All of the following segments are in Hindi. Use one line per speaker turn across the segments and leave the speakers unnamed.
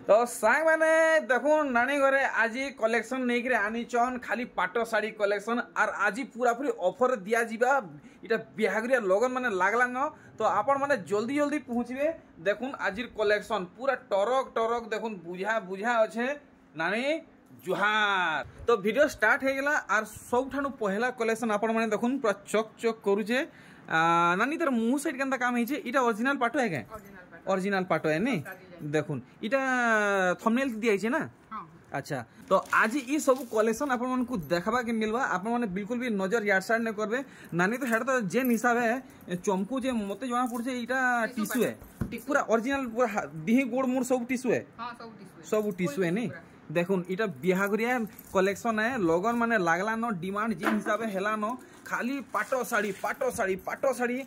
तो सांग मैंने देखो नानी घरे आज कलेक्शन नहीं करे आनी चन खाली पाट शाड़ी कलेक्शन और आज पूरा पूरी ऑफर दिया जीवा इटा बिहागरिया लगन माने लागला न तो आपण माने जल्दी जल्दी पहुँचबे देखुन आज कलेक्शन पूरा टरक टरक देखुन बुझा बुझा अच्छे नानी जुहार। तो वीडियो स्टार्ट हो गला और सब पहला कलेक्शन आपण माने देखुन पूरा चक चक करूचे नानी तर मुँह साइड के काम है इटा ओरिजिनल पाटो है क्या ओरिजिनल पाटो है नहीं देखुन इटा थंबनेल दिया है ना। अच्छा तो आज ये सब कलेक्शन आपण मन को देखबा के मिलवा आपण माने बिल्कुल भी नजर यार साइड नहीं करबे नानी तो हेड तो जेन हिसाब है चमकू जे मते जना पड़छे इटा टिश्यू है पूरा ओरिजिनल पूरा दिही गोड़ मोड़ सब टिश्यू है सब टिश्यू है नहीं देखुन इटा बिहागरिया कलेक्शन है लगन माने लागला न डिमांड जे हिसाब है हेला न खाली पाटो साड़ी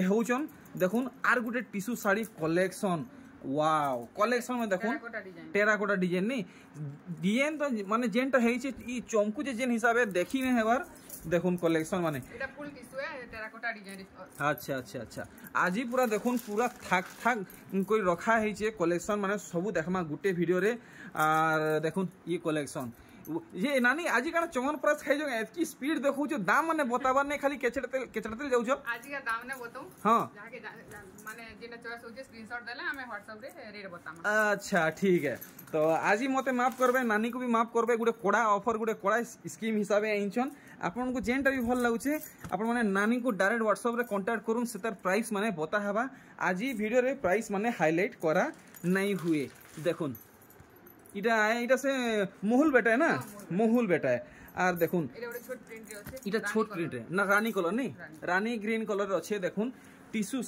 होचन देखुन are Gute tissue sari collection wow collection में देखुन टेराकोटा डिजाइन नहीं डिजाइन तो माने जेनटा है ई चमकू जे जेन हिसाब है देखी नहीं हेबार देखुन कलेक्शन माने एटा फुल टिश्यू है टेराकोटा डिजाइन। अच्छा अच्छा अच्छा आज ही पूरा देखुन पूरा थाक थाक कोई रखा है छे कलेक्शन माने सब देखमा गुटे वीडियो रे और देखुन ये कलेक्शन ये नानी आज का चमन प्राइस खाई जो एतकी स्पीड देखो जो दाम माने बताबार नहीं खाली केचड़ते जाउ छ
आज का दाम ने बताऊ
हां
जाके माने जेना चॉइस हो जे स्क्रीनशॉट देले हमें WhatsApp रे रेट बताम।
अच्छा ठीक है तो आज ही मते माफ करबे नानी को भी माफ करबे गुटे कोड़ा ऑफर गुटे कोड़ा स्कीम हिसाबे आइछन आपन को जेनटा भी भल लागुछे आपन माने नानी को डायरेक्ट WhatsApp रे कांटेक्ट करूम सेतर प्राइस माने बता हबा आज ही वीडियो रे प्राइस माने हाईलाइट करा नहीं हुए देखुन इटा से मोहुल बेटा है ना मोहुल बेटा है और देखुन इटा छोट प्रिंट है ना रानी कलर नहीं रानी ग्रीन कलर अच्छे देखुन टिश्यू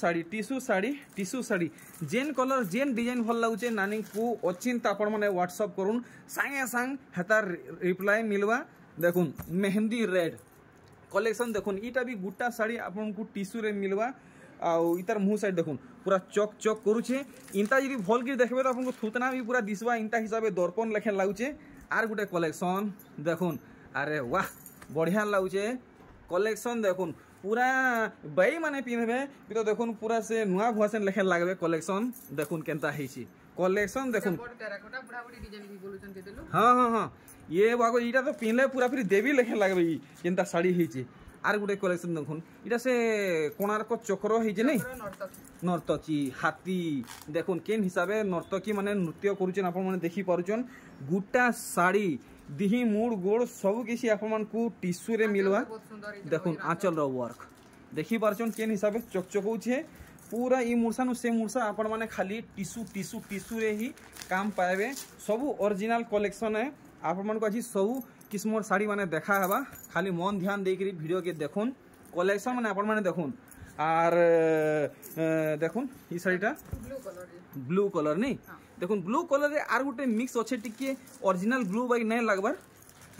साड़ी जेन कलर जेन डिजाइन भल लगुचे नानी को अचिंत आपण माने व्हाट्सएप करूँ सांगे सांग हेतार रिप्लाई मिलवा देखुन मेहंदी रेड कलेक्शन देखुन इटा भी गुटा साड़ी आपन को टिश्यू रे मिलवा आउ इतार मुँह साइड देखुन पूरा चक चक करुचे इंता जी भल कर देखबे तो आपको थूतना भी पूरा दिसवा इंटा हिसाब से दर्पण लेखे लगुचे आर गुटे कलेक्शन देखुन अरे वाह बढ़िया लगुचे कलेक्शन देखुन पूरा बाई माने पिंधबे तो देखुन पूरा से नुआ भुआसन लेखे लागबे कलेक्शन देखुन केनता हेछि कलेक्शन देखुन हाँ हाँ हाँ ये बागो इटा तो पिंधले पूरा फिर देवी लेखे लागबे केनता साड़ी हेछि आर गुटे कलेक्शन देखुन इटा से कोणार्क चक्र है नहीं नर्तकी हाथी देखुन केन हिसाब से नर्तकी माने नृत्य करुचन आपण माने देखि पारुचन गुटा साड़ी दिही मूड गोड़ सब किसी आपण मान को टिश्यू रे मिलवा देखुन आंचल रो वर्क देखि पारुचन केन हिसाब से चकचकौ छे पूरा ई मुरसा नु से मुरसा आपण माने खाली टिश्यू रे ही काम पाएबे सब ओरिजिनल कलेक्शन है आपण मान को आज सब किस्मर साड़ी माने देखा हवा खाली मन ध्यान देकरी वीडियो के देखुन कलेक्शन माने आपण माने देखुन आर देखुन ई साड़ीटा ब्लू कलर नहीं देखुन ब्लू कलर रे आर गुटे मिक्स अच्छे टिके ओरिजिनल ब्लू बाई नहीं लागबार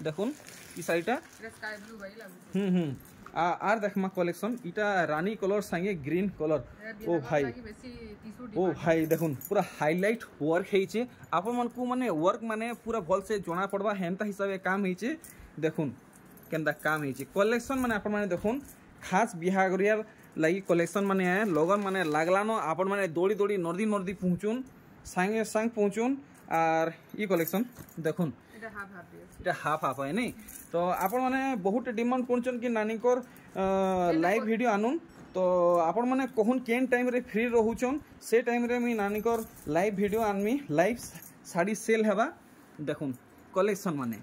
देखुन ई साड़ीटा
स्काई ब्लू बाई लागु
आर देखमा कलेक्शन इटा रानी कलर संगे ग्रीन कलर ओ भाई देखुन पूरा हाईलाइट वर्क हेचे आपन मन को माने वर्क माने पूरा भल से जना पड़बा हेंता हिसाबे काम हेचे देखुन केंदा काम हेचे कलेक्शन माने आपन माने देखुन खास बिहागरिया लगी कलेक्शन माने है लगन माने लागला न आपन माने दौड़ी दौड़ी नर्दी पहुंचुन संगे संग पहुंचुन और ई कलेक्शन देखुन इटा हाफ हाफ है नहीं तो आपण माने बहुत डिमांड करछन कि नानी कोर लाइव वीडियो आनुन तो आपण माने कहून केन टाइम रे फ्री रहउछन से टाइम रे मी नानी कोर लाइव वीडियो आनमी लाइव साड़ी सेल हेबा देखुन कलेक्शन माने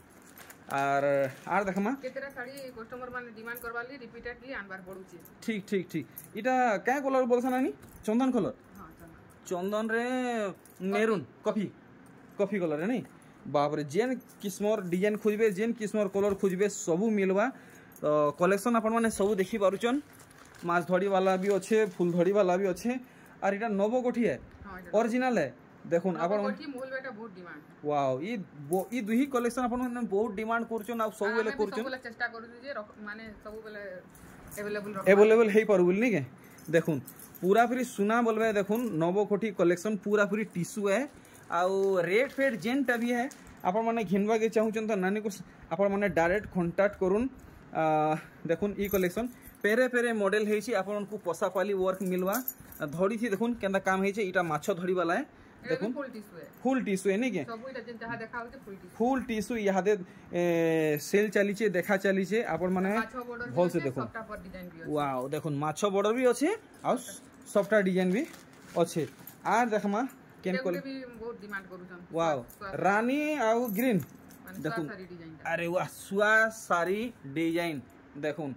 आर देखमा
केतरा साड़ी कस्टमर माने डिमांड करवाली रिपीटेडली आनबार पड़ुची ठीक इटा क्या कलर बोलछन नानी चंदन कलर हां चंदन रे मेरून कॉफी कलर है नहीं बाप रे जेन किस्मर डिजाइन खोजबे जेन किस्मर कलर खोजबे सबू मिलवा तो कलेक्शन आपण माने सबू देखि पारुचन माछ धड़ी वाला भी अच्छे फूल धड़ी वाला भी अच्छे और इटा नवो कोठी है ओरिजिनल है देखुन आपण कोठी मोल बेटा बहुत डिमांड
वाओ ई दुही कलेक्शन आपण माने बहुत डिमांड करचन आ सब बेले करचन
सब चेष्टा करू जे माने सब बेले
अवेलेबल हे परबुल नहीं के देखुन पूरा फिर सुना बोलबे देखुन नवो कोठी कलेक्शन पूरा फिर टिश्यू है आउ रेट फेट जेनटा भी है आपण माने घिनवा के चाहूचन तो नानी को आपण माने डायरेक्ट कांटेक्ट करूँ देखुन ई कलेक्शन पेरे पेरे मॉडल है आपण को पसापाली वर्क मिलवा धड़ी थी देखुन केंदा काम है इटा माछ धड़ी वाला है
देखो फुल टिश्यू है नहीं के
सब इटा जहा देखा होते
फुल टिश्यू यहादे सेल चली छे देखा चली छे आपण माने भल से देखो
सबटा पर डिजाइन भी
वाओ देखो माछो बॉर्डर भी अच्छे आ सॉफ्टवेयर डिजाइन भी अच्छे आ देखमा केन कोल
भी बहुत डिमांड करूछन
वाओ रानी आ ग्रीन देखो अरे वाह सुआ साड़ी डिजाइन देखो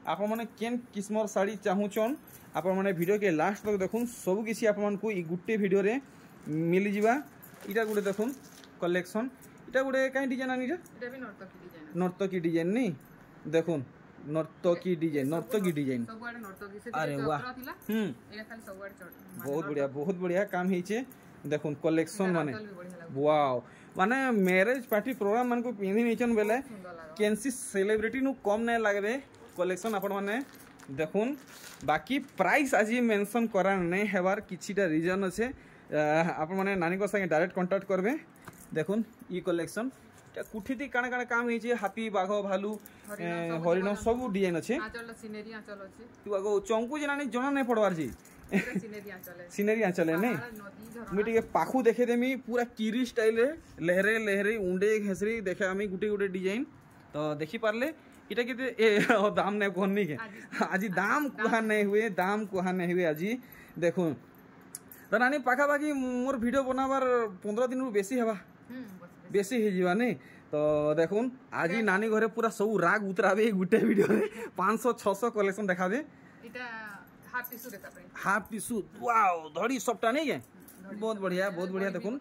आप माने केन किस्मर साड़ी चाहूचन आप माने वीडियो के लास्ट तक देखो सब किसी आप मान को ई गुट्टे वीडियो रे मिली जीवा इटा गुटे देखो कलेक्शन इटा गुटे काई डिजाइन आनी
इटा भी
नर्तकी डिजाइन नहीं देखो नर्तकी डिजाइन
सब वाडे नर्तकी से
अरे वाह
एया खाली सब वाडे चढ़
बहुत बढ़िया काम हेचे देखो कलेक्शन माने वाओ माने मैरिज पार्टी प्रोग्राम मान को पिंधी निचन बेले केनसी सेलिब्रिटी नु कम नै लागबे कलेक्शन आपण माने देखुन बाकी प्राइस आज मेंशन करा नै हेबार किछिटा रीजन अछि आपण माने नानी को संगे डायरेक्ट कांटेक्ट करबे देखुन ई कलेक्शन कुठीती काना काना काम हेचे हाथी बाघ भालू हरिण सब डिजाइन अछि
आचल सिनेरी आचल अछि
तू आगो चंकू जनानी जना नै पड़वार जी सिनेरी आचल है नहीं मी टिके पाखु देखे देमी पूरा किरी स्टाइल रे लहरे लहरे उंडे घेसरी देखे आमी गुटे गुटे डिजाइन तो देखि पारले इटा केते दाम नै कोनी के आज दाम कुहा नै हुए आज देखो तो नानी पाखा बाकी मोर वीडियो बनाबार 15 दिन बेसी हेबा बेसी हे जीवा नहीं तो देखुन आज नानी घरे पूरा सब राग उतराबे गुटे वीडियो रे 500 600 कलेक्शन देखाबे
इटा
हाफ टिश्यू वाओ धड़ी सबटा नहीं है बहुत बढ़िया देखुन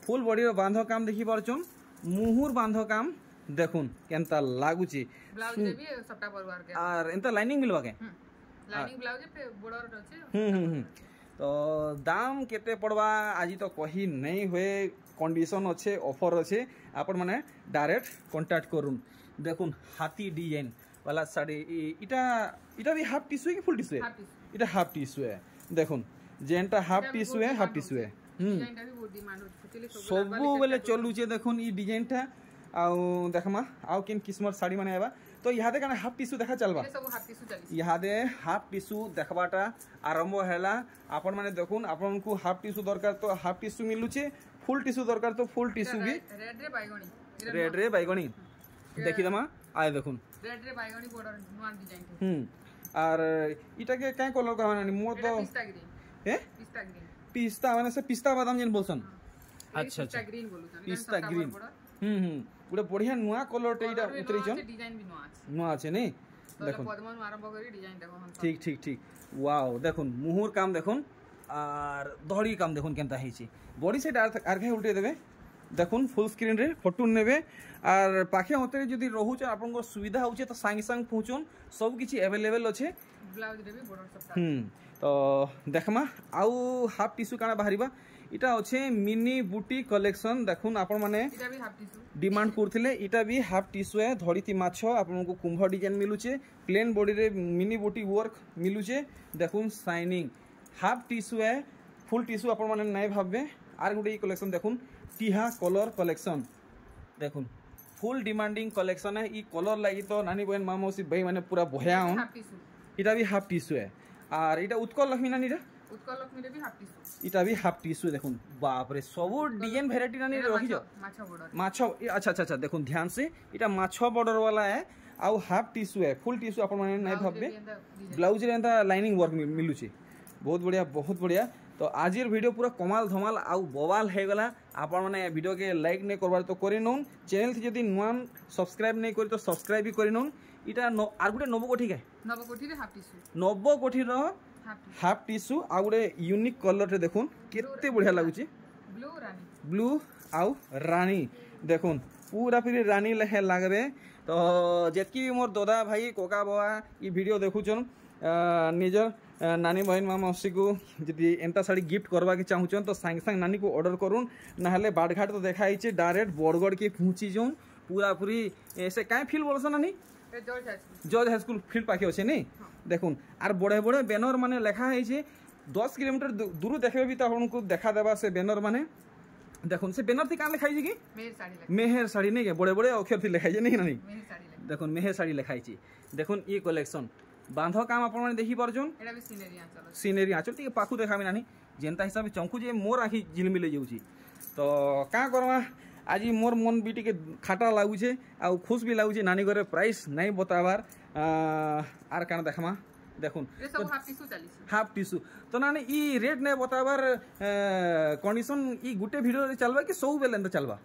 फुल बॉडी रो बांधो काम देखि परछन मुहुर बांधो काम देखुन केनता लागुची
ब्लाउज भी सबटा परवार के
और एंता लाइनिंग मिलवा के
लाइनिंग ब्लाउज पे बॉर्डर अछि
तो दाम केते पड़वा आज तो कही नहीं हुए कंडीशन अच्छे ऑफर अच्छे आपण माने डायरेक्ट कांटेक्ट करूँ देखुन हाथी डिजाइन वाला साड़ी इटा भी हाफ टिश्यू है कि फुल टिश्यू है इटा हाफ टिश्यू है देखुन जेनटा हाफ टिश्यू है सब बेले चलुचे देखुन ई डिजाइन टा आउ देखमा आउ किन किस्मर साड़ी माने आबा तो इहादे काना हाफ टिश्यू देखा चलबा इहादे हाफ टिश्यू देखबाटा आरंभ हैला आपण माने देखुन आपण को हाफ टिश्यू दरकार तो हाफ टिश्यू मिलुचे फुल टिश्यू दरकार तो फुल टिश्यू भी रेड रे बैगणी देखि दमा आए देखुन
रेड रे बैगणी बॉर्डर नवा डिजाइन
और इटा के काय कलर का माने मोर तो
पिस्ता ग्रीन
हे पिस्ता माने से पिस्ता बादाम जेन बोलसन अच्छा
पिस्ता ग्रीन बोलुछन
पिस्ता ग्रीन गुडे बढ़िया नुआ कलर टेइटा उतरी छन
डिजाइन भी
नुआ छै नै
देखो पद्मन आरंभ करी डिजाइन देखो हम
ठीक वाओ देखुन मुहुर काम देखुन और धड़ी काम देखुन केनता हेछि बॉडी सेट आरखे उल्टे देबे देखुन फुल स्क्रीन रे फोटो नेबे और पाखे होते जदी रहूछ आपन को सुविधा होचे तो संग संग पहुंचोन सब किछि अवेलेबल अछि
ब्लाउज रे भी बॉर्डर सबटा
तो देखमा आउ हाफ टिश्यू काना बाहरिबा इटा अच्छे मिनी बूटी कलेक्शन देखुन आपण माने
इटा भी हाफ टिश्यू
डिमांड करथिले इटा भी हाफ टिश्यू है धड़ीती माछो आपन को कुंभ डिजाइन मिलुचे प्लेन बॉडी रे मिनी बूटी वर्क मिलुचे देखुन शाइनिंग हाफ टिश्यू है फुल टिश्यू आपण माने नै भाबबे आर गुटे कलेक्शन देखुन टिहा कलर कलेक्शन देखुन फुल डिमांडिंग कलेक्शन है ई कलर लागि तो नानी बहन मामोसी भाई माने पूरा भयान इटा भी हाफ टिश्यू है और इटा उत्कल लक्ष्मी नानी रे
उत्कल लक्ष्मी रे भी हाफ टिश्यू
इटा भी हाफ टिश्यू देखुन बाप रे सब डिजाइन वैरायटी नानी रखि जो माछो अच्छा देखुन ध्यान से इटा माछो बॉर्डर वाला है आउ हाफ टिश्यू है फुल टिश्यू आपण माने नै भाबबे ब्लाउज रे एंता लाइनिंग वर्क मिलुची बहुत बढ़िया तो आज वीडियो पूरा कमाल धमाल आउ बवाल है गला आपण माने वीडियो के लाइक नै करबार तो करि नोन चैनल थी जदी नुआन सब्सक्राइब नै करि तो सब्सक्राइब भी करि नोन इटा आर गुटे नवो कोठी के
नवो कोठी रे हाफ टिश्यू
नवो कोठी रो हाफ टिश्यू आ गुटे यूनिक कलर रे देखुन केते बढ़िया लागुची ब्लू आउ रानी देखुन पूरा फिर रानी लहे लागबे तो जेतकी भी मोर दादा भाई कोका बाबा ई वीडियो देखुचन निजर नानी बहन मामसी को जदि एंता साड़ी गिफ्ट करवा के चाहूचन तो संग संग नानी को ऑर्डर करूँ ना बाड़घाट तो देखा है डायरेक्ट बरगढ़ के पहुँची जाऊँ पूरा पूरी ऐसे कहीं फील बोलस नानी जज हाई स्कूल फील्ड पाखे अच्छे नहीं देखुन आर बड़े बड़े बैनर माने लिखा है 10 किलोमीटर दूर देखे भी तो देखा देवा से बैनर माने देखुन से बैनर थी कहाँ लिखाई कि मेहर साड़ी नहीं बड़े बड़े अक्षर थी लिखाई नहीं नानी देखुन मेहर साड़ी लिखाई देखुन ये कलेक्शन बांध काम आप देखी पार्छन
एटा भी
सीनेरी आंचल टी पाखु देखा नानी
जेनता हिसाब से चमकुचे मोर आखि झिलमिल जाऊँगी तो क्या करवा आज मोर मन भी टिके खाटा लगुचे आ खुश भी लगुचे नानी घरे प्राइस नहीं बताबार आर काना देखमा देखुन हाफ टिश्यू तो नानी ई रेट नहीं बताबार कंडीशन ई गुटे वीडियो चलबा कि सब बेले एंता चलबा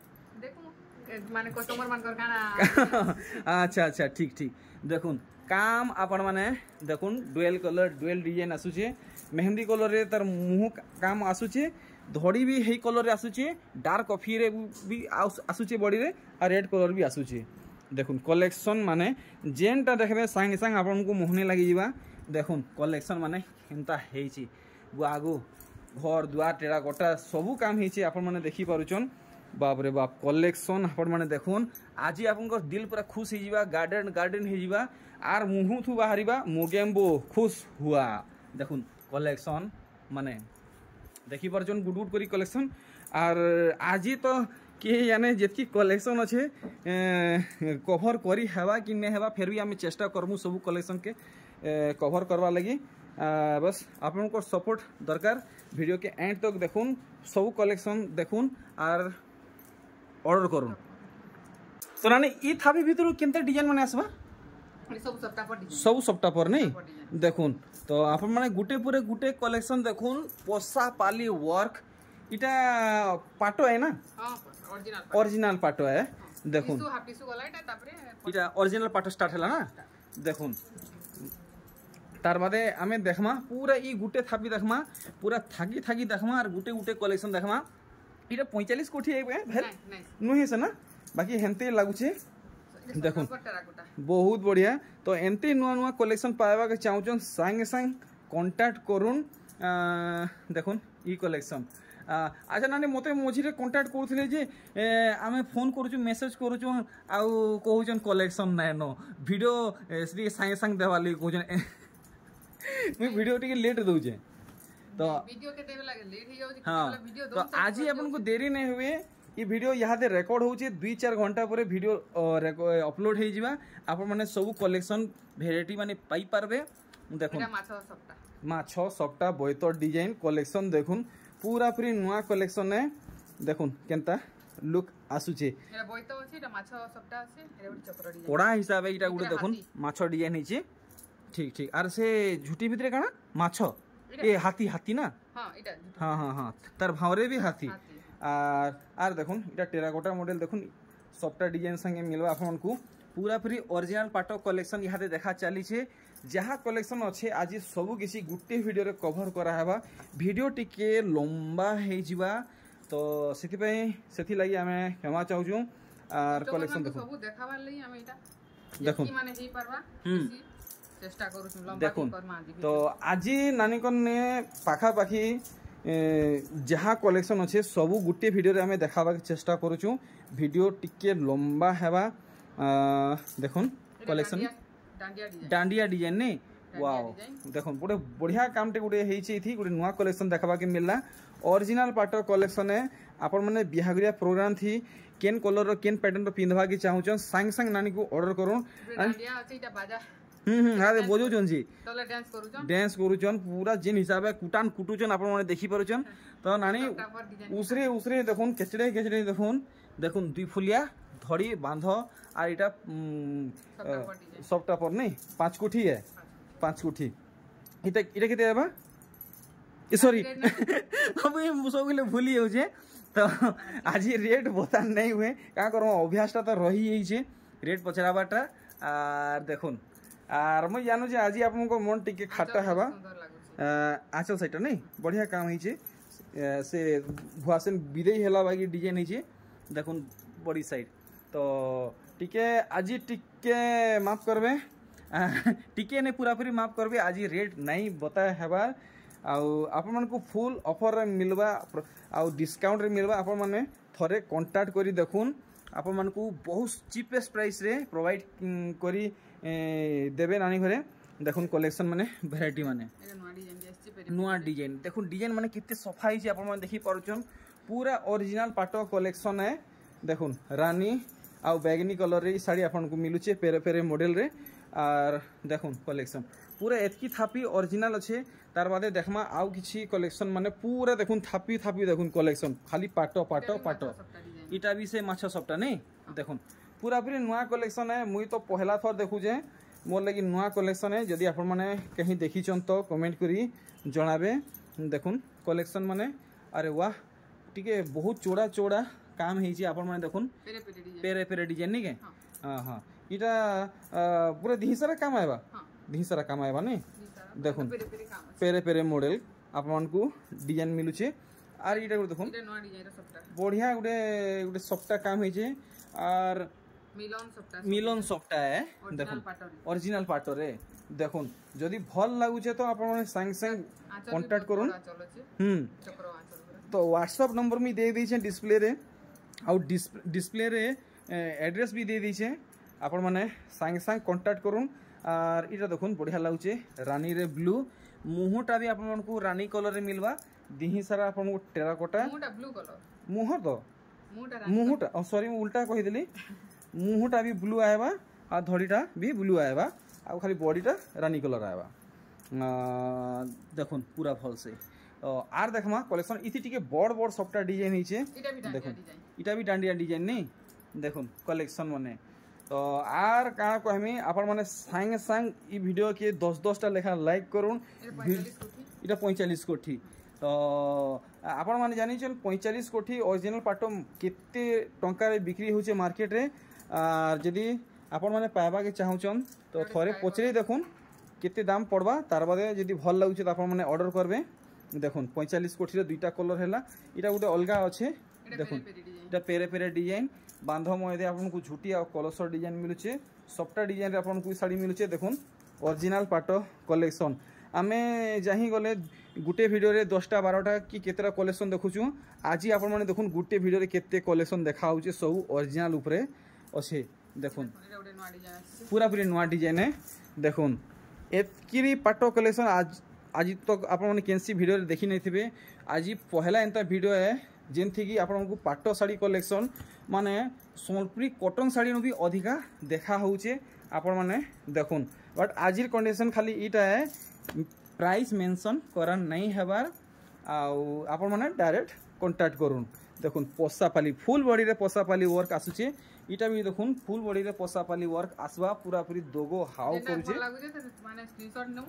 माने कस्टमर मानकर काना
अच्छा अच्छा ठीक ठीक देखुन काम आपण माने देखुन डुएल कलर डुएल डिजाइन आसुचे मेहंदी कलर रे तार मुह काम आसुचे धड़ी भी हे कलर रे आसुचे डार्क कॉफी रे भी आसुचे बॉडी रे आ रेड कलर भी आसुचे देखुन कलेक्शन माने जेनटा देखबे संगे संग आपन को मोहने लागि जिबा देखुन कलेक्शन माने केनता हेची आगो घर द्वार टेरा कोटा सबू काम हेची आपन माने देखि पारुचन बाप रे बाप कलेक्शन आपण माने देखुन आज आपन दिल पूरा खुश हो जावा गार्डन गार्डन हो जावा आर मुहु थु बाहरिबा मोगेम्बो खुश हुआ देखुन कलेक्शन माने देखि पारछन गुड गुड करी कलेक्शन आर आज तो किए जाने जितकी कलेक्शन अच्छे कभर करी हेबा कि नहीं हेबा फिर भी आम चेष्टा करमु सब कलेक्शन के कभर करवा लगी बस आपन को सपोर्ट दरकार वीडियो के एंड तक देखुन सब कलेक्शन देखुन आर ऑर्डर करूँ तो नानी ई थाबी भीतर केनते डिजाइन माने आसबा सब सप्ताह पर नहीं देखुन तो आप माने गुटे पूरे गुटे कलेक्शन देखुन पोसा पाली वर्क इटा पाटो है ना ओरिजिनल पाटो है देखुन इटा ओरिजिनल पाटो स्टार्ट हैला ना देखुन तार बादे आमे देखमा पूरा ई गुटे थापी देखमा पूरा थाकी थाकी देखमा और गुटे गुटे कलेक्शन देखमा इटा 45 कोठी है भेल नुही से ना बाकी हेंते लागुचे देखुन बहुत बढ़िया तो एमती नुआ नुआ कलेक्शन पाइबा के चाहूचन संगे संग कांटेक्ट करुन देखुन ई कलेक्शन अच्छा नानी मते मझिरे कांटेक्ट करूथिले जे आमे फोन करूछु मेसेज करूछु आउ कहूचन कलेक्शन नै नो वीडियो श्री संगे संग देवाली कहूचन मैं वीडियो टिके लेट दउचे तो
वीडियो के देवे लागे लेट ही जाउची
हां वीडियो तो आज ही अपन को देरी नहीं हुए ये वीडियो यहाँ दे रेकर्ड होचे 2-4 घंटा पर वीडियो अपलोड हो जावा आपण माने सब कलेक्शन वेराइटी माने पाई पारबे देखुन माछ सप्ता बोयतर डिजाइन कलेक्शन देखुन पूरा पूरी नुआ कलेक्शन है देखुन केनता लुक आसुचे
एरा बोयतो अछि एटा माछ सप्ता अछि एरा गुडी चक्र डिजाइन
कोडा हिसाब एटा गुडी देखुन माछ डिजाइन हिचे ठीक ठीक आर से झुटी भितरे काना माछ ए हाथी हाथी ना
हां एटा
हां हां हां तार भावरे भी हाथी आर देखुन इटा टेराकोटा मॉडल देखुन सॉफ्टवेयर डिजाइन संगे मिलबा आपन को पूरा पूरी ओरिजिनल पाटो कलेक्शन यहाँ देखा चली छे जहाँ कलेक्शन अच्छे आज सब किसी गुटे वीडियो रे कवर करा हेबा वीडियो टिके लंबा हे जिबा तो सेति पय सेति लागि हमें क्षमा चाहूछु आर कलेक्शन देखो
सब देखावा लई हम एटा
देखो
माने ही परवा चेष्टा करू लंबा
देखो तो आज नानी कने पाखा पाखी जहाँ कलेक्शन अच्छे सबू गुटे वीडियो रे हमें देखाबा चेष्टा करूछु वीडियो टिके लंबा हेबा देखुन कलेक्शन डांडिया डिजाइन नहीं वाओ देखो गोटे बढ़िया काम टे गोटे हेछि थी गोटे नुआ कलेक्शन देखबा के मिलला ओरिजिनल पाटो कलेक्शन है आपण माने बिहागरिया प्रोग्राम थी केन कलर रो केन पैटर्न रो पिंधबा के चाहूछन संग संग नानी को ऑर्डर करूं
डांडिया अछि ता बाजा
हां बोजो जन जी
तले
डांस करूछन पूरा जिन हिसाब है कुटान कुटुछन आपण माने देखि पारुछन तो नानी उसरे उसरे देखुन केचड़े केचड़े देखुन दुई फुलिया धड़ी बांध और इटा सप्ता पर नहीं 5 कोठी है 5 कोठी इटा इटा केते हेबा सॉरी हम सब के भूली हो जे तो आज रेट बता नहीं हुए का करो अभ्यासटा तो रही ही छे रेट पचराबाटा आर देखुन आर मैं जानू जे आज आपन को मन टिके खाटा हेबा आचल साइट नहीं बढ़िया काम ही छे से भुआसन विदेई हेला बाकी डिजाइन ही छे देखुन बड़ी साइड तो टिके आज टिके माफ करबे टिके ने पूरा पूरी माफ करबे आज रेट नहीं बता हेबा आपण मन को फुल ऑफर मिलबा आ डिस्काउंट रे मिलबा आपण माने थरे कांटेक्ट करी देखुन आपण मन को बहुत चीपेस्ट प्राइस रे प्रोवाइड करी देबे नानी घरे देखुन कलेक्शन माने वैरायटी माने नुआ डिजाइन देखुन डिजाइन माने कितने सफा ही आपण मन देखि पारुछन पूरा ओरिजिनल पाटो कलेक्शन है देखुन रानी आ बैगनी कलर रे साड़ी आपन को मिलुचे पेरे पेरे मॉडल रे आर देखुन कलेक्शन पूरा एतकी थापी ओरिजिनल अच्छे तार बादे देखमा आउ किछि कलेक्शन माने पूरा देखुन थापी थापी देखुन कलेक्शन खाली पाटो पाटो पाटो इटा भी से माछ सबटा नहीं देखुन पूरा पूरी नुआ कलेक्शन है मुई तो पहला थर देखु जे मोर लगी नुआ कलेक्शन है जदि आपण माने कहीं देखी चन तो कमेंट करी जणाबे देखुन कलेक्शन माने अरे वाह टिके बहुत चौड़ा चौड़ा काम है जी आपण माने देखुन पेरे पेरे डिजाइन नहीं के हां हां इटा पूरा दिही सारा काम आएबा दिही सारा काम आएबा नहीं देखुन पेरे पेरे मॉडल आपन को डिजाइन मिलु छे आर इटा देखुन
इटा नवा डिजाइन रो सबटा
बढ़िया गुटे गुटे सफ्टा काम है जे आर मिलन सफ्टा है देखुन ओरिजिनल पाटो रे देखुन जदि भल लागु छे तो आपन माने संग संग कांटेक्ट करूं तो व्हाट्सएप नंबर में दे दी छे डिस्प्ले रे आउ डिस्प्ले रे एड्रेस भी दे दी छे आपण माने संग संग कांटेक्ट करूं आर इटा देखुन बढ़िया लागुचे रानी रे ब्लू मुहटा भी आपण को रानी कलर रे मिलवा दिही सारा आपण को टेराकोटा
मुहटा ब्लू कलर
मुह तो मुहटा सॉरी मैं उल्टा कहि देली मुहटा भी ब्लू आएबा आ धड़ीटा भी ब्लू आएबा आ खाली बॉडीटा रानी कलर आएबा देखुन पूरा भल से आर देखमा कलेक्शन इति टिके बड़ बड़ सबटा डिजाइन हिचे देखुन इटा भी डांडिया डिजाइन नहीं देखुन कलेक्शन माने तो आर का कहमी आपण माने संग संग ई वीडियो के 10-10 टा लेखा लाइक करूं इटा 45 कोठी तो आपण माने जानि छन 45 कोठी ओरिजिनल पाटो केते टंका रे बिक्री होचे मार्केट रे आर जदी आपण माने पाइबा के चाहू छन तो थोरे पचरे देखुन केते दाम पड़बा तार बादे जदी भल लागुचे तो आपण माने ऑर्डर करबे देखुन 45 कोठी रे दुईटा कलर हैला इटा गुटे अलगा अच्छे देखुन इटा पेरे पेरे डिजाइन बांध मयदे आपन को झुटी आ कलसर डिजाइन मिलुचे सबटा डिजाइन रे आपन को साड़ी मिलुचे देखुन ओरिजिनल पाटो कलेक्शन आमे जाही गले गुटे वीडियो रे 10टा 12टा कि केतेरा कलेक्शन देखुछु आज आपन माने देखुन गुटे वीडियो रे केते कलेक्शन देखा होचे सब ओरिजिनल ऊपरे अछि देखुन पूरा पूरी नवा डिजाइन है देखुन एतकी पाटो कलेक्शन आज तक आप कैंसी वीडियो देखी नहीं थे आज पहला एंता वीडियो है जेनथी कि आपन को पाटो साड़ी कलेक्शन माने सोनपुरी कॉटन साड़ी भी अधिका देखा होचे आपण माने देखुन बट आजिर कंडीशन खाली इटा है प्राइस मेंशन करा नहीं हेबार आपण माने डायरेक्ट कांटेक्ट करूँ देखुन पोसापाली फुल बॉडी रे पोसापाली वर्क आसुचे इटा भी देखुन फुल बॉडी रे पोसापाली वर्क आसवा पूरा पूरी दोगो हाउ करूचे
माने स्क्रीनशॉट नु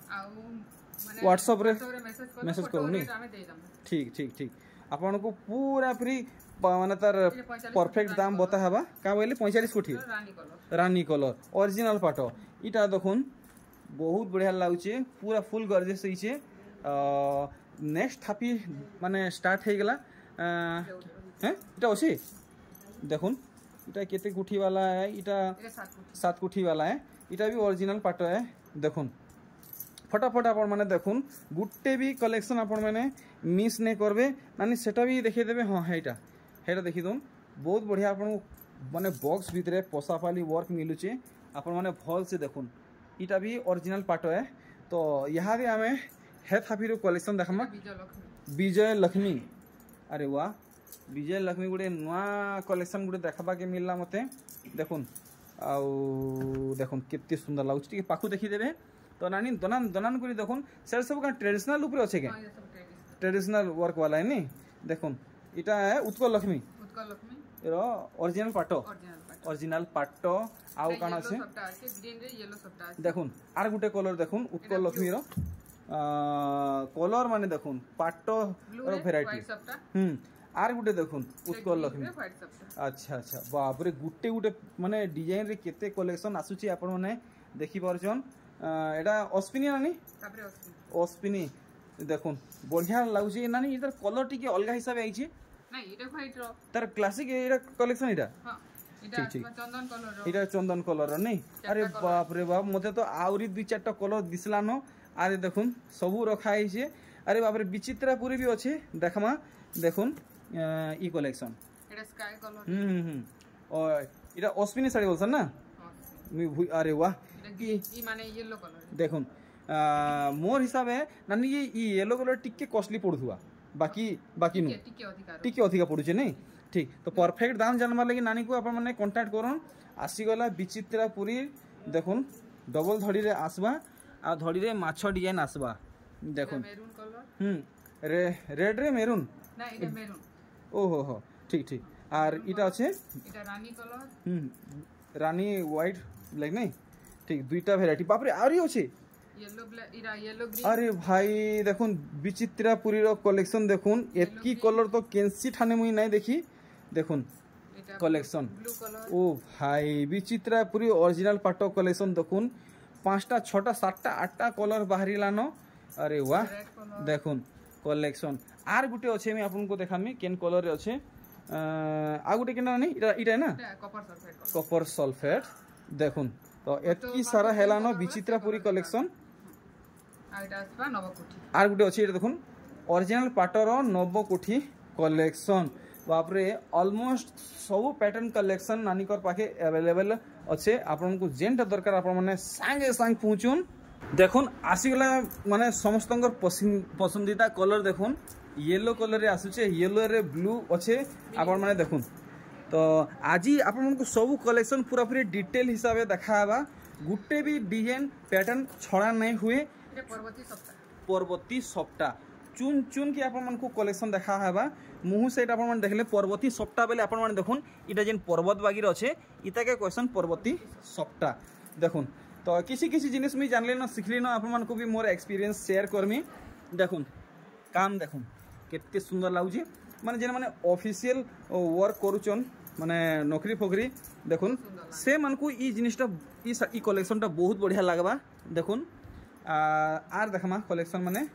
माने व्हाट्सएप रे मैसेज करू नी ठीक ठीक ठीक आपन को पूरा फ्री माने तार परफेक्ट दाम बता हबा का बोले 45 कोठी रानी कलर ओरिजिनल पाटो इटा देखुन बहुत बढ़िया लागुचे पूरा फुल गॉर्जियस हिचे नेक्स्ट थापी माने स्टार्ट हे गेला हैं इटा ओसी देखुन इटा केते कोठी वाला है इटा 7 कोठी वाला है इटा भी ओरिजिनल पाटो है देखुन फटाफट आपण माने देखुन गुट्टे भी कलेक्शन आपण माने मिस नहीं करबे नानी सेटा भी देखि देबे हां हेटा हेटा देखि दोन बहुत बढ़िया आपण माने बॉक्स भीतरे पोसापाली वर्क मिलुचे आपण माने भल से देखुन इटा भी ओरिजिनल पाटो है तो यहाँ भी हमें है थापीरो कलेक्शन देखमा विजय लक्ष्मी अरे वाह विजय लक्ष्मी गुटे नुआ कलेक्शन गुटे देखबा के मिलला मते देखुन आउ देखुन केते सुंदर लागुछ टिके पाखु देखि देबे तो नानी दनान दनान करी देखुन सेर सब का ट्रेडिशनल ऊपर अछि के ट्रेडिशनल वर्क वाला है नी देखुन इटा है उत्कल लक्ष्मी रो ओरिजिनल पाटो आउ काना अछि
ग्रीन रे येलो सबटा अछि
देखुन आर गुटे कलर देखुन उत्कल लक्ष्मी रो कलर माने देखुन पाटो रो वैरायटी आर गुटे देखुन उत्कल लक्ष्मी अच्छा अच्छा बाप रे गुटे गुटे माने डिजाइन रे केते कलेक्शन आसुची आपण माने देखि परछन एटा अस्पिनी नानी
तापरे
अस्पिनी देखुन बढ़िया लागुची नानी इधर कलर टिके अलगा हिसाब आइची
नै इटा व्हाइट रो
तार क्लासिक एटा कलेक्शन इटा
हां इटा चंदन कलर रो
इटा चंदन कलर रो नै अरे बाप रे बाप मते तो आउरी दुई चारटा कलर दिसला न आरे देखुन सबु रखा आइছে अरे बाप रे विचित्रापुरी भी अछि देखमा देखुन ई कलेक्शन
एटा स्काई कलर
और इटा अस्पिनी साड़ी बोलसन ना मी अरे वाह
ई माने येलो कलर
देखुन मोर हिसाब है नानी ये येलो कलर टिके कॉस्टली पड़ुथुआ बाकी बाकी नु टिके अधिका पड़ुचे नहीं ठीक तो परफेक्ट दाम जानवा लगी नानी को अपन माने कांटेक्ट करन आसी गला विचित्रापुरी देखुन डबल धड़ी रे आसबा आ धड़ी रे माछ डिजाइन आसबा देखुन
मेरून कलर
रेड रे मेरून
ना इटा मेरून
ओहो हो ठीक ठीक और इटा আছে
इटा रानी कलर
रानी व्हाइट ब्लैक नहीं ठीक दुईटा भैराइटी बाप रे आरी আছে
येलो ब्लैक इरा येलो ग्रीन
अरे भाई देखुन विचित्रापुरी रो कलेक्शन देखुन एतकी कलर तो केंसी ठाने मुई नहीं देखी देखुन कलेक्शन
ब्लू कलर
ओ भाई विचित्रापुरी ओरिजिनल पाटो कलेक्शन देखुन 5टा 6टा 7टा 8टा कलर बाहरी लानो अरे वाह देखुन कलेक्शन आर गुटे अच्छे मैं आपन को देखामी केन कलर रे अच्छे आ गुटे केना नहीं इटा इटा ना कॉपर सल्फेट देखुन तो एतकी सारा हेलानो विचित्रापुरी कलेक्शन आर गुटे अच्छे इटा देखुन ओरिजिनल पाटर नवकोठी कलेक्शन बाप रे ऑलमोस्ट सब पैटर्न कलेक्शन नानीकर पाखे अवेलेबल अच्छे आपन को जेंटा दरकार आपन माने संगे संग पहुंचुन देखुन आसीगला माने समस्तंकर पसंदीदा कलर देखुन येलो कलर रे आसुचे येलो रे ब्लू अच्छे आपन माने देखुन तो आज आपन को सब कलेक्शन पूरा पूरी डिटेल हिसाब से देखाबा गुटे भी डिजाइन पैटर्न छड़ा नहीं हुए पर्वती सप्ताह चुन चुन के आपन को कलेक्शन देखा हेबा मुहु से आपन मन देखले पर्वती सप्ताह बेले आपन मन देखुन इटा जेन पर्वत बागीर अच्छे इता के क्वेश्चन पर्वती सप्ताह देखुन तो किसी किसी जिनिस मुई जानले न सिखली न आपन मन को भी मोर एक्सपीरियंस शेयर करमी देखुन काम देखुन केते सुंदर लागुची माने जेन माने ऑफिशियल वर्क करूचन माने नौकरी फोकरी देखुन से मन को ई जिनिसटा ई कलेक्शनटा बहुत बढ़िया लागबा देखुन आर देखमा कलेक्शन माने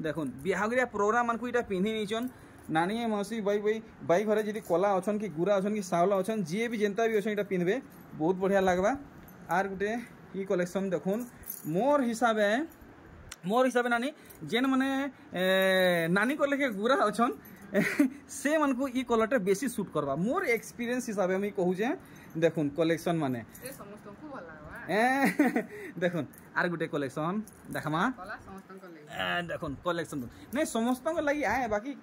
देखुन बिहागरिया प्रोग्राम मन को इटा पिन्ही नीचन नानी मौसी बाई घरे जदि कला अच्छन कि गुरा अच्छन कि सावला अच्छन जी भी जेनता भी अच्छन इटा पिनबे बहुत बढ़िया लागबा आर गुटे ई कलेक्शन देखुन मोर हिसाबे नानी जेन माने नानी को लेके गुरा अच्छन से मन को ई कलरटा बेसी सूट करबा मोर एक्सपीरियंस हिसाबे मैं कहू जे देखुन कलेक्शन माने
ए समस्त को भल लागबा
देखुन आर गुटे कलेक्शन देखमा
कला समस्त को ले
देखुन कलेक्शन नहीं समस्त को लगी आए बाकी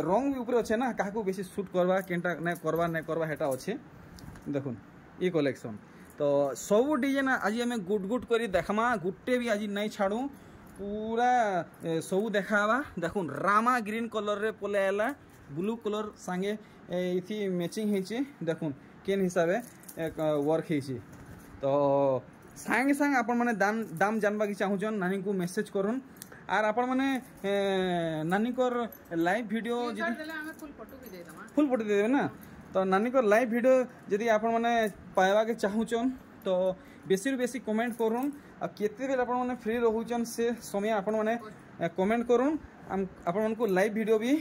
रंग भी ऊपर अच्छे ना काको बेसी सूट करबा केनटा नहीं करबा हेटा अच्छे देखुन ई कलेक्शन तो सब डिजाइन आज आम गुट करी देखमा गुटे भी आज नहीं छाड़ू पूरा सब देखाबा देखुन रामा ग्रीन कलर रे पलेला ब्लू कलर संगे इथि मैचिंग हेची देखुन केन हिसाबे वर्क हेची तो संगे संग आपण माने दाम जानबा की चाहूछन नानी को मैसेज करूँ आर आपण माने नानी को लाइव वीडियो फुल फोटो दे देबे ना तो नानी को लाइव वीडियो यदि आपण माने पाएबा के चाहूछन तो बेसी रु बेसी कमेंट करूँ आ केते बेल आपण माने फ्री रहूछन से समय आपण माने कमेंट करूँ आपण को लाइव वीडियो भी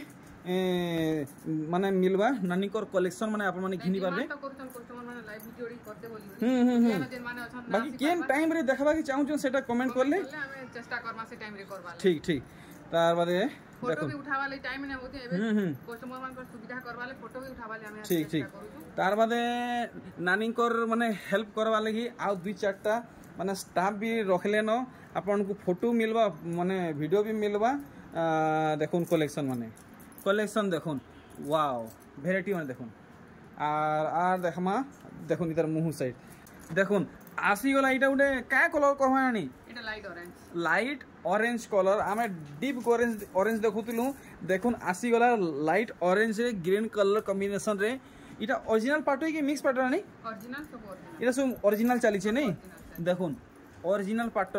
माने मिलवा नानी को कलेक्शन माने आपण माने घिनी पारबे बाकी केन टाइम रे देखबा के चाहूछन सेटा कमेंट करले
चेष्टा करमा से टाइम रे करबा
ठीक ठीक तार बादे
फोटो भी उठावा ले टाइम ने होते एबे कस्टमर मान को सुविधा करबा ले फोटो भी उठावा ले हमें
ठीक ठीक तार बादे नानी कोर माने हेल्प करबा लगी आ दुई चारटा माने स्टाफ भी रखले न आपन को फोटो मिलबा माने वीडियो भी मिलबा देखुन कलेक्शन देखुन वाओ वेराइटी माने देखुन आर देखमा देखुन इधर मुंह साइड देखुन आसी गला इटा उडे का कलर कहवानी
इटा
लाइट ऑरेंज कलर आमे डीप ऑरेंज देखुतिलु देखुन आसी गला लाइट ऑरेंज रे ग्रीन कलर कॉम्बिनेशन रे इटा ओरिजिनल पार्ट है कि मिक्स पार्ट नहीं
ओरिजिनल सब ओरिजिनल
इटा सब ओरिजिनल चली छे नहीं देखुन ओरिजिनल पार्ट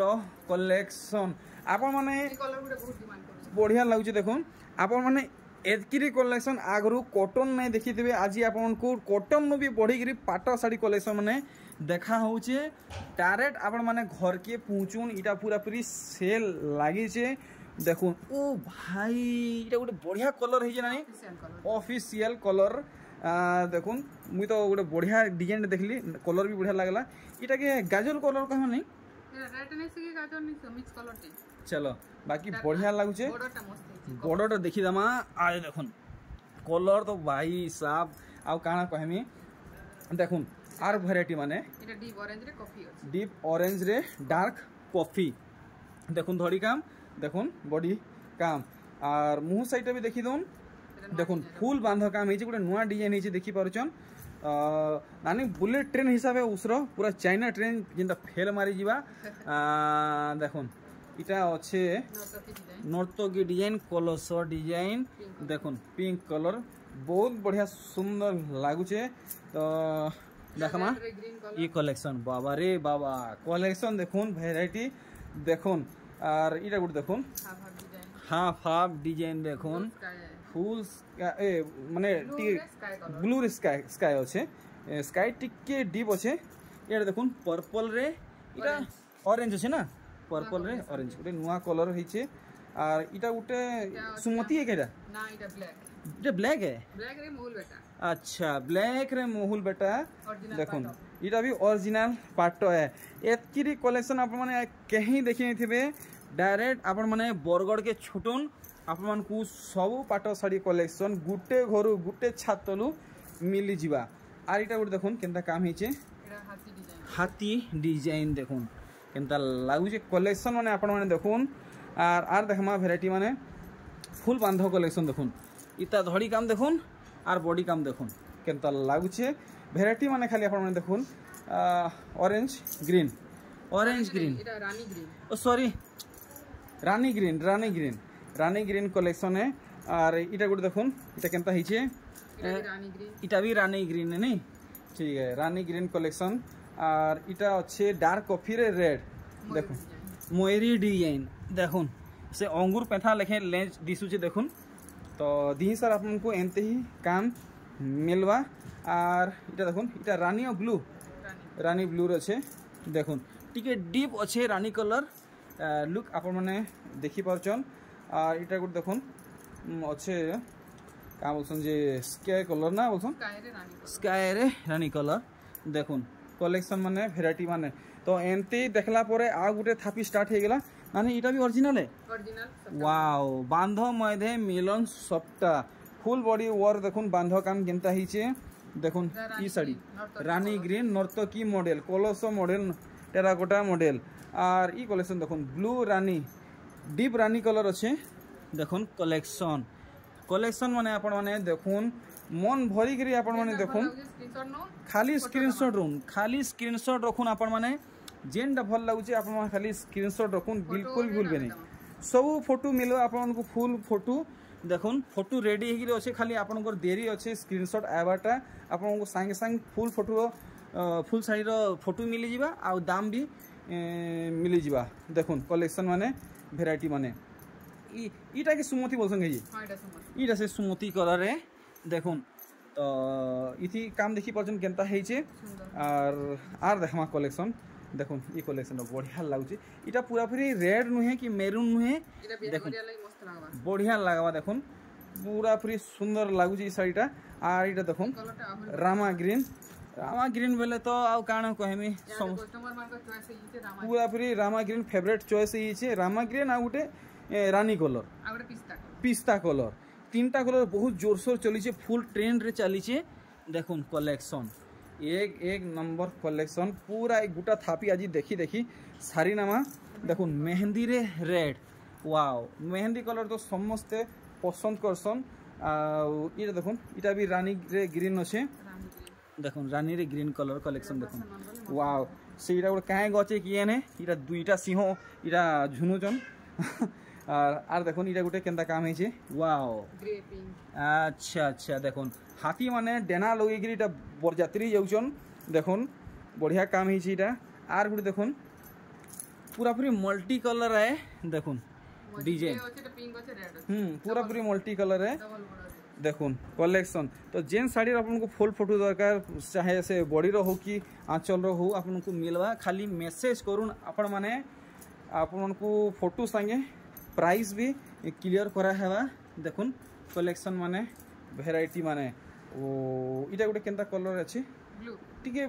कलेक्शन आपन माने
कलर गुडे बहुत डिमांड कर
बढ़िया लागुचे देखुन आपन माने एतकी कलेक्शन आगरू कॉटन नहीं देखी थे आज आपन को कॉटन नु भी बढ़ी पाट साड़ी कलेक्शन माने देखा होचे डायरेक्ट आपन माने घर के पहुँचुन इटा पूरा पूरी सेल लगी छे देखुन ओ भाई इटा गोटे बढ़िया कलर है ना ऑफिशियल कलर देखुन मुई तो गोटे बढ़िया डिजाइन देखली कलर भी बढ़िया लगला इटा के गाजर कलर कह नहीं
रेड नहीं से गाजर नहीं मिक्स कलर टी
चलो बाकी बढ़िया लागुचे बॉर्डर देखी दमा आज देखुन कलर तो भाई साहब आउ काना कहमी देखुन आर वेराइटी माने
इटा डीप ऑरेंज रे कॉफी अछि
डीप ऑरेंज रे डार्क कॉफी देखुन धड़ी काम देखुन बॉडी काम आर मुंह साइड भी देखी दोन देखुन फुल बांध काम हे गोटे नुआ डिजाइन हे देखि पारुचन नानी बुलेट ट्रेन हिसाब से उसर पूरा चाइना ट्रेन जिनटा फेल मारी जीवा देखुन इटा अच्छे नर्तकी डिजाइन कलश डिजाइन देखुन पिंक कलर बहुत बढ़िया सुंदर लगुचे तो देखमा ये कलेक्शन बाबा रे बाबा कलेक्शन देखुन वेराइटी देखुन और इटा गुड देखुन हाफ हाफ डिजाइन देखुन फुल माने ब्लू स्काई स्काई अच्छे स्काई टिके डीप अच्छे ये देखुन पर्पल रे इटा ऑरेंज अच्छे ना पर्पल रे ऑरेंज गोटे नुआ कलर होइछे और इटा गोटे सुमति है केटा
ना इटा ब्लैक
इटा ब्लैक है
ब्लैक रे मोहुल बेटा
अच्छा ब्लैक रे मोहुल बेटा देखुन इटा भी ओरिजिनल पाटो है एतकी कलेक्शन आप माने कहीं देखि थिबे डायरेक्ट आपण माने बरगड़ के छुटुन आपण मान को सब पाटो साड़ी कलेक्शन गुटे घरु गुटे छातलु मिली जीवा आर इटा गुटे देखुन केनता काम हिचे हाथी डिजाइन देखुन केनता लागुचे कलेक्शन माने आपण माने देखुन आर देखमा वेराइटी माने फुल बांधो कलेक्शन देखुन इता धड़ी काम देखुन आर बॉडी काम देखुन केनता लागुचे वेराइटी माने खाली आपण माने देखुन ऑरेंज ग्रीन
इटा रानी ग्रीन
ओ सॉरी रानी ग्रीन कलेक्शन है और इटा गुटे देखुन इटा केनता हिचे इटा भी रानी ग्रीन है नहीं ठीक है रानी ग्रीन कलेक्शन और इटा अच्छे डार्क कॉफी रे रेड देखुन मोयरी डिजाइन देखुन से अंगूर पेथा लेखे लेंस दिशुचे देखुन तो दी सर आपको एनते ही काम मिलवा और इटा देखुन इटा रानी ब्लू अच्छे देखुन टिके डीप अच्छे रानी कलर लुक आप मैंने देखी पार्चन और इटा गोटे देखुन अच्छे क्या बोलसन जे स्काई कलर ना बोलसन स्काई रे रानी कलर देखुन कलेक्शन माने वेराइटी माने तो एनते देखला परे आ गुटे थापी स्टार्ट हे गेला माने इटा भी ओरिजिनल है वाओ बांधो मधे मिलन सबटा फुल बॉडी वर्क देखुन बांधो काम केनता हिचे देखुन ई साड़ी रानी ग्रीन नर्तकी मॉडल कलश मॉडल टेराकोटा मॉडल और ई कलेक्शन देखुन ब्लू रानी डीप रानी कलर अच्छे देखुन कलेक्शन माने आपण माने देखुन मन भरी करी आपण माने देखुन खाली स्क्रीनशॉट रखुन आपण माने जेनटा भल लागुचे आपण माने खाली स्क्रीनशॉट रखुन बिल्कुल भूलबे नहीं सब फोटो मिलो आपण को फुल फोटो देखुन फोटो रेडी हेगी अच्छे खाली आपण को देरी अच्छे स्क्रीनशॉट आवाटा आपण को संगे संग full photo full sari photo मिली जीवा आ दाम भी मिली जीवा देखुन कलेक्शन माने वेराइटी माने इटा के सुमति बोलसन जी इटा से सुमति कलर रे देखुन तो इथि काम देखि परछन केनता हेचे आर देखमा कलेक्शन देखुन ई कलेक्शन बढ़िया लागुची इटा पूरा पूरी रेड नुहे कि मेरून नुहे देखुन बढ़िया लागबा देखुन पूरा पूरी सुंदर लागुची ई साड़ीटा आर इटा देखुन रामा ग्रीन बेले तो आउ काण कहमी पूरा पूरी रामा ग्रीन फेवरेट चॉइस ही रामा ग्रीन आ गुटे रानी कलर पिस्ता कलर तीनटा कलर बहुत जोरसोर चली फुल ट्रेंड रे चली देखुन कलेक्शन एक नंबर कलेक्शन पूरा एक गुटा थापी आज देखी सारी नामा देखुन मेहंदी रे रेड वाओ मेहंदी कलर तो समस्ते पसंद करसन ये देखुन इटा भी रानी रे ग्रीन अच्छे देखुन रानी रे ग्रीन कलर कलेक्शन देखुन वाओ से इटा गोटे काहे गचे किए ने इटा दुईटा सिंह इटा झुनुचन आर देखुन इटा गोटे केनता काम हेचे वाओ अच्छा देखुन हाथी माने डेना लगे कि इटा बरजात्री जाउचन देखुन बढ़िया काम हेचे इटा आर गुटे देखुन पूरा पूरी मल्टी कलर है देखुन डिजाइन पूरा पूरी मल्टी कलर है देखुन कलेक्शन तो जेन साड़ी आपन को फुल फोटो दरकार चाहे से बॉडी रो हो कि आंचल रो हो आपन को मिलवा खाली मेसेज करूँ आपण माने आपन को फोटो संगे प्राइस भी क्लियर करा हेवा देखुन कलेक्शन माने वेराइटी माने ओ इटा गोटे केनता कलर अछि ब्लू टिके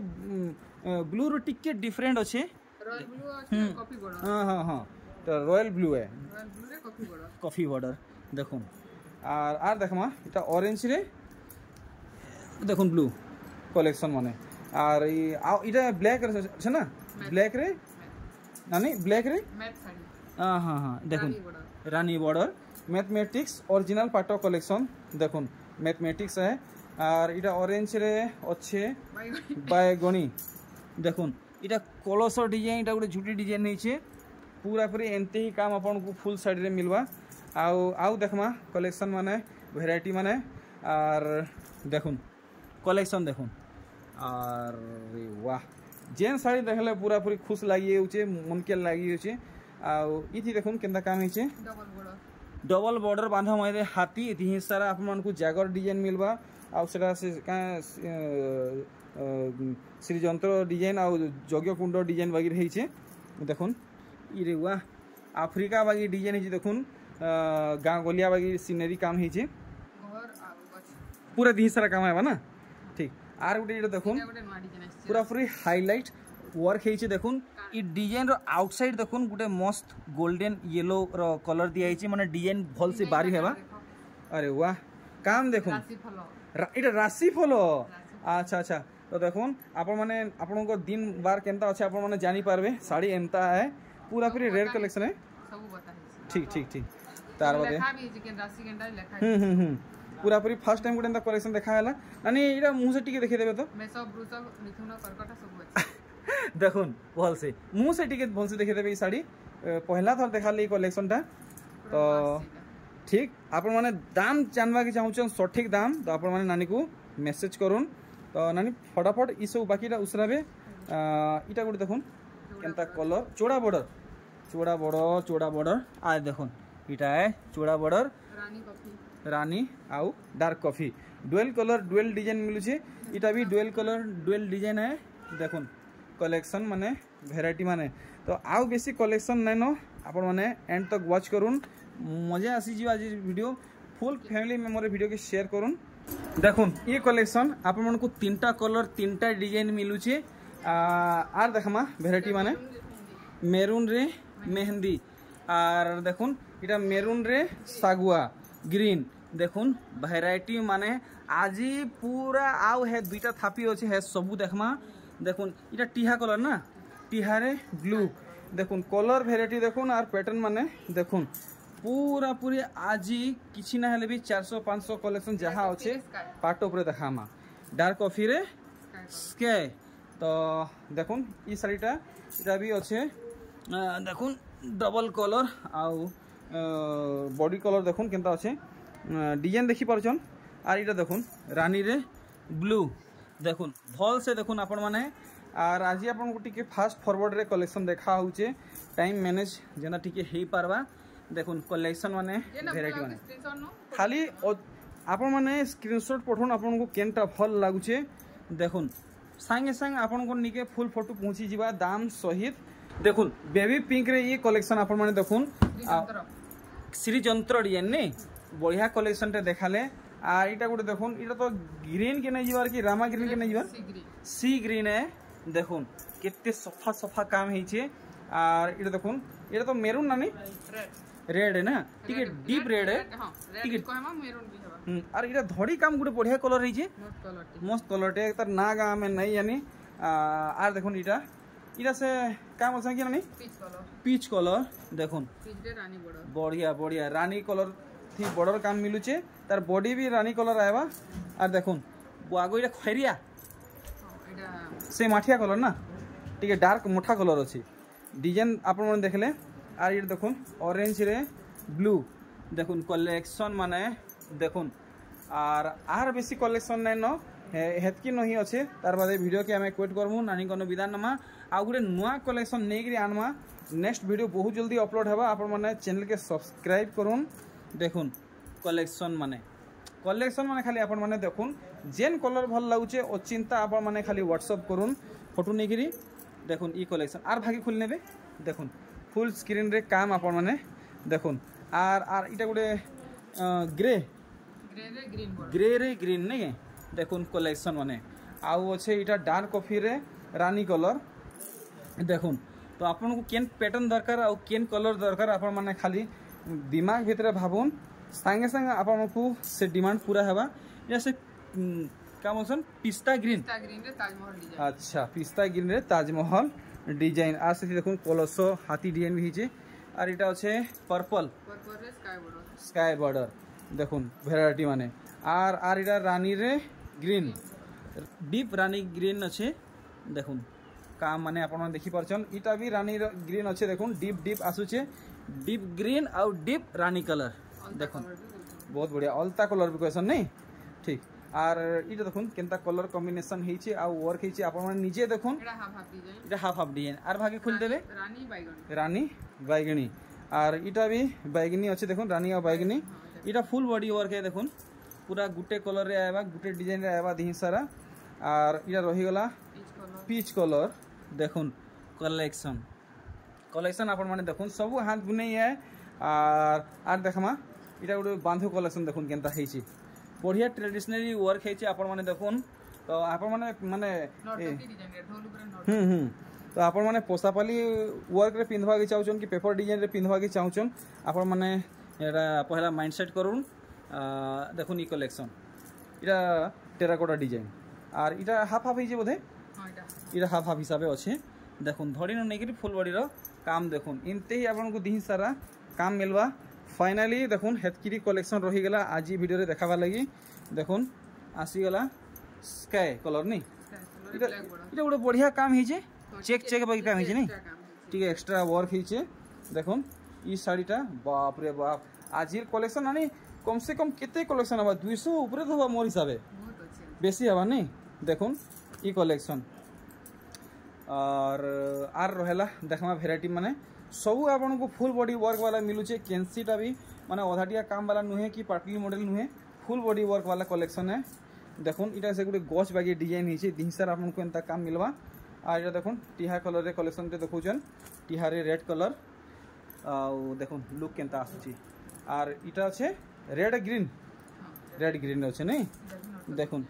ब्लू रो टिके डिफरेंट अछि रॉयल ब्लू अछि कॉफी बॉर्डर हां तो रॉयल ब्लू है कॉफी बॉर्डर देखुन आर देखमा इटा ऑरेंज रे देखुन ब्लू कलेक्शन माने आर इटा ब्लैक रे छ ना ब्लैक रे नानी ब्लैक रे मैट साड़ी हां देखुन रानी बॉर्डर मैथमेटिक्स ओरिजिनल पाटो कलेक्शन देखुन मैथमेटिक्स है আর এটা অরেঞ্জ রে আছে বাইগনি দেখুন এটা কলস ডিজাইন এটা গোটে ঝুটি ডিজাইন হয়েছে पूरा पूरी एंते ही काम आपन को फुल साइड रे मिलवा आउ देखमा कलेक्शन माने वेराइटी माने और देखुन कलेक्शन देखुन और वाह जेन साड़ी देखले पूरा पूरी खुश लागी होचे मन के लागी होचे इथि देखुन केंदा काम होचे डबल बॉर्डर बांधा मारे हाथी इथि सारा आपन को जागर डिजाइन मिलवा आ सेटा से का श्री जंत्र डिजाइन आ यज्ञ कुंड डिजाइन वगैरह होइछे देखुन इरे वाह अफ्रीका बागी डिजाइन है देखुन गाँव गलिया बागी सीनरी काम है पूरा दी सारा काम है ना ठीक आर गोटे देखुन पूरा पूरी हाईलाइट वर्क है देखुन ई डिजाइन रो आउटसाइड देखुन गोटे मस्त गोल्डन येलो रो कलर दिया है माने डिजाइन भल से बारी हेबा अरे वाह काम देखुन इटा राशि फल अच्छा अच्छा तो देखुन आपण माने आपण को दिन बार केनता अछि आपण माने जानि पारबे साड़ी एंता है पूरा पूरी रेयर कलेक्शन है सब बताई ठीक ठीक ठीक तार बदे लेखा भी चिकन राशि केनता लेखा पूरा पूरी फर्स्ट टाइम गोटे कलेक्शन देखा हला नानी इरा मुंह से टिके देखि देबे तो मैं सब ब्रूस मिथुन कर्कट सब देखुन भल से मुंह से टिके भल से देखि देबे ई साड़ी पहला थर देखा ले कलेक्शन ता तो ठीक आपण माने दाम जानवा के चाहू सठिक दाम तो आपण माने नानी को मैसेज करूँ तो नानी फटाफट ई सब बाकीटा उसराबे इटा गोटे देखुन केनता कलर चौड़ा बॉर्डर आ देखुन इटा है चौड़ा बॉर्डर रानी आउ dark coffee dual colour dual design मिलुचे इटा भी डुअल कलर डुअल डिजाइन है देखुन कलेक्शन माने वेराइटी माने तो आउ बेसी कलेक्शन नैनो आपण माने एंड तक वॉच करूँ मजा आसी जी आज video full family member video के शेयर करूँ देखुन ये कलेक्शन आपण मन को तीनटा कलर तीनटा डिजाइन मिलुचे आर देखमा वेराइटी माने मेरून रे मेहंदी और देखुन इटा मेरून रे सागुआ ग्रीन देखुन वेराइटी माने आज पूरा आउ है दुईटा थापी अच्छे है सबू देखमा देखुन इटा टीहा कलर ना टीहा रे ब्लू देखुन कलर वेराइटी देखुन और पैटर्न माने देखुन पूरा पूरी आज किसी ना हेले भी 400-500 कलेक्शन जहाँ अच्छे पार्ट ऊपर देखामा डार्क कॉफी रे स्काई तो देखुन ये शाड़ीटा इटा भी अच्छे देखुन डबल कलर आउ बॉडी कलर देखुन केनता अच्छे डिजाइन देखी पारछन आर इटा देखुन रानी रे ब्लू देखुन भल से देखुन आपण माने आर आज आपन को टिके फास्ट फॉरवर्ड रे कलेक्शन देखा होचे टाइम मैनेज जेना टिके हेई पारबा देखुन कलेक्शन माने वेराइटी माने खाली आपण माने स्क्रीनशॉट पठोन आपण को केनटा भल लागुचे देखुन संगे संग आपण को निके फुल फोटो पहुंची जीवा दाम सहित देखुन बेबी पिंक रे ये कलेक्शन आपण माने देखुन श्री जंत्र डिजाइन ने बढ़िया कलेक्शन टे देखाले आर इटा गोटे देखुन इटा तो ग्रीन के नहीं जीवार कि रामा ग्रीन के नहीं जीवार सी ग्रीन है देखुन केते सफा सफा काम हेचे आर इटा देखुन इटा तो मेरून नानी रेड है ना ठीक है डीप रेड है ठीक है और इटा धड़ी काम गोटे बढ़िया कलर हेचे मस्त कलर टे तर ना गा में नहीं यानी आर देखुन इटा इटा से काम अच्छा कि नानी पीच कलर देखुन बढ़िया बढ़िया रानी कलर थी बॉर्डर काम मिलुचे तार बॉडी भी रानी कलर आएबा और देखुन आगो इटा खैरिया से माठिया कलर ना ठीक है डार्क मोटा कलर अच्छी डिजाइन आपण मन देखले और ये देखुन ऑरेंज रे ब्लू देखुन कलेक्शन माने देखुन आर बेसी कलेक्शन नाइन न हेतकी नहीं अच्छे तार बाद वीडियो के आम क्वेट करमु नानी कनो विदान नमा आ गोटे नुआ कलेक्शन नहीं आनमा नेक्स्ट वीडियो बहुत जल्दी अपलोड हेबा आपण माने चैनल के सब्सक्राइब करूँ देखुन कलेक्शन माने खाली आपण माने देखुन जेन कलर भल लागुचे अचिंता आपण माने खाली व्हाट्सएप करूँ फोटो नहीं देखुन ई कलेक्शन आर भागी खोल नेबे देखुन फुल स्क्रीन रे काम आपण माने देखुन आर इटा गोटे ग्रे रे ग्रीन नहीं देखुन कलेक्शन माने आउ अच्छे इटा डार्क कॉफी रे रानी कलर देखुन तो आपन को केन पैटर्न दरकार आ केन कलर दरकार आपण माने खाली दिमाग भीतर भाबुन संगे संगे आपण को से डिमांड पूरा हेबा जैसे क्या बोलसन पिस्ता ग्रीन रे ताजमहल डिजाइन अच्छा पिस्ता ग्रीन रे ताजमहल डिजाइन आ से देखुन कलसो हाथी डिजाइन भी हिचे और इटा अच्छे पर्पल रे स्काई बॉर्डर देखुन वेराइटी माने आर इटा रानी रे ग्रीन डीप रानी ग्रीन अच्छे देखुन काम माने आपण देखि परछन इटा भी रानी ग्रीन अच्छे देखुन डीप डीप आसुचे डीप ग्रीन आउ डीप रानी कलर देखुन बहुत बढ़िया अलता कलर भी कहसन नहीं ठीक आर इटा देखुन केनता कलर कॉम्बिनेशन हेछि आ वर्क हेछि आपण माने निजे देखुन इटा हाफ हाफ डिजाइन आर भागे खुल देबे रानी बैगनी आर इटा भी बैगनी अच्छे देखुन रानी आ बैगनी इटा फुल बॉडी वर्क है देखुन पूरा गुटे कलर रे आएबा गुटे डिजाइन रे आएबा दिहि सारा आर इटा रही गला पीच कलर देखुन कलेक्शन कलेक्शन आपण माने देखुन सब हाथ बुनै है आर देखमा इटा गुटे बांधो कलेक्शन देखुन केनता हेछि बढ़िया ट्रेडिशनली वर्क हेछि आपण माने देखुन तो आपण माने माने तो आपण माने पोसापाली वर्क रे पिंधवा के चाहउछन कि पेपर डिजाइन रे पिंधवा के चाहउछन आपण माने एटा पहला माइंडसेट करूँ देखुन ई कलेक्शन इटा टेराकोटा डिजाइन आर इटा हाफ हाफ हिजे बोधे इटा हाफ हाफ हिसाब अच्छे देखुन धड़ी नहीं फुल बॉडी रो काम देखुन इनते ही आपन को दिही सारा काम मिलवा फाइनली देखुन हेतकिरी कलेक्शन रही गला आज वीडियो रे देखाबा लगी देखुन आसी गला स्काई कलर नहीं इटा गोटे बढ़िया काम हिजे चेक चेक बाकी काम हिजे नहीं ठीक है एक्स्ट्रा वर्क हिजे देखुन ई साड़ीटा बाप रे बाप आज कलेक्शन आनी कम से कम केते कलेक्शन हवा 200 ऊपर तो हवा मोर हिसाबे बेसी हवा नहीं देखुन ई कलेक्शन और आर रहेला देखमा वेराइटी माने सब आपन को फुल बॉडी वर्क वाला मिलुचे कैंसीटा भी माने अधाटिया काम वाला नुहे कि पाटली मॉडल नुहे फुल बॉडी वर्क वाला कलेक्शन है देखुन इटा से गुटे गछ बागी डिजाइन हिचे दिनसार आपन को एंता काम मिलवा आ इटा देखुन टिहा कलर रे कलेक्शन ते देखुचन टिहा रे रेड कलर आ देखुन लुक केनता आसुची आर इटा छे रेड ग्रीन अच्छे नहीं देखुन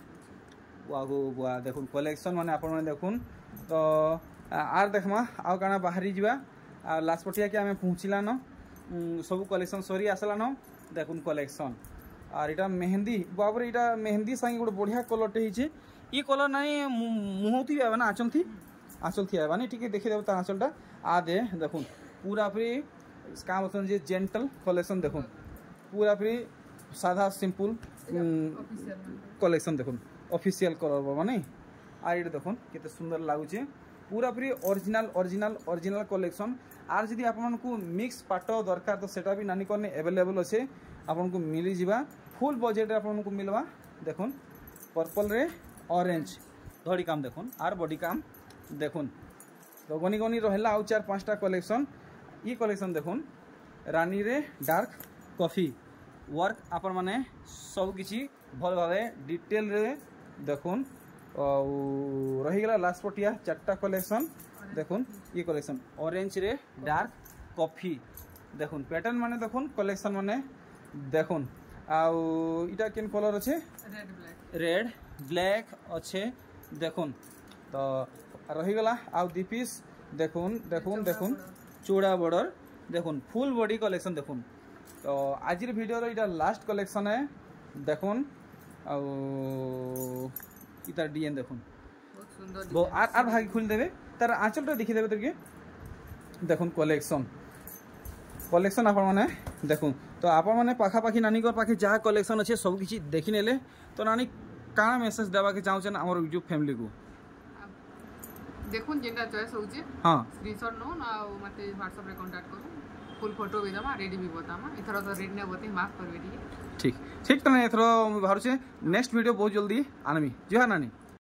वागो वाह देखुन कलेक्शन माने आपण माने देखुन तो आर देखमा आउ काना बाहरी जिबा आ लास्ट पटिया के हमें पहुँचला न सब कलेक्शन सरी आसला न देखुन कलेक्शन आर इटा मेहंदी बाबर इटा मेहंदी संगे गोटे बढ़िया कलरटे हिचे ई कलर नहीं मुहती आबा ना आंचल थी आबा नहीं ठीक देखि देबो ता आंचलटा आ दे देखुन पूरा फ्री काम होसन जे जेंटल कलेक्शन देखुन पूरा फ्री साधा सिंपल कलेक्शन देखुन ऑफिशियल कलर बाबा नहीं आइड देखुन केते सुंदर लागुचे पूरा फ्री ओरिजिनल कलेक्शन आर जदि आपन को मिक्स पाटो दरकार तो सेटा भी नानी करने अवेलेबल अच्छे आपन को मिली जिबा फुल बजेट रे आपन को मिलवा देखुन पर्पल रे ऑरेंज धड़ी काम देखुन आर बॉडी काम देखुन तो गनी गनी रहला आउ 4-5टा कलेक्शन ई कलेक्शन देखुन रानी रे डार्क कॉफी वर्क आपण माने सब किछि भल भावे डिटेल रे देखुन रही गला लास्ट पटिया 4टा कलेक्शन देखुन ये कलेक्शन ऑरेंज रे डार्क कॉफी देखुन पैटर्न माने देखुन कलेक्शन माने देखुन आउ इटा केन कलर अच्छे रेड ब्लैक अच्छे देखुन तो रही गला आउ दी पीस देखुन चूड़ा बॉर्डर देखुन फुल बॉडी कलेक्शन देखुन तो आज वीडियो रो इटा लास्ट कलेक्शन है देखुन आउ इतार डिजाइन देखुन बहुत सुंदर आर भागी खुल देबे तार आंचलटा देखि देबे तके देखुन कलेक्शन आपण माने देखुन तो आपण माने पाखा पाखी नानी कर पाखे जा कलेक्शन अच्छे सब किछि देखि नेले तो नानी काना मेसेज देबा के चाहछन हमर यूट्यूब फैमिली को
देखुन जेंटा चॉइस होउचे
हां
स्क्रीनशॉट नो ना मते WhatsApp रे कांटेक्ट करू फुल फोटो भी दमा रेडी भी बतामा इथरो तो रेडी ने बते माफ करबे ठीक
ठीक तो एथरो बाहर से नेक्स्ट वीडियो बहुत जल्दी आनमी जी हाँ नानी।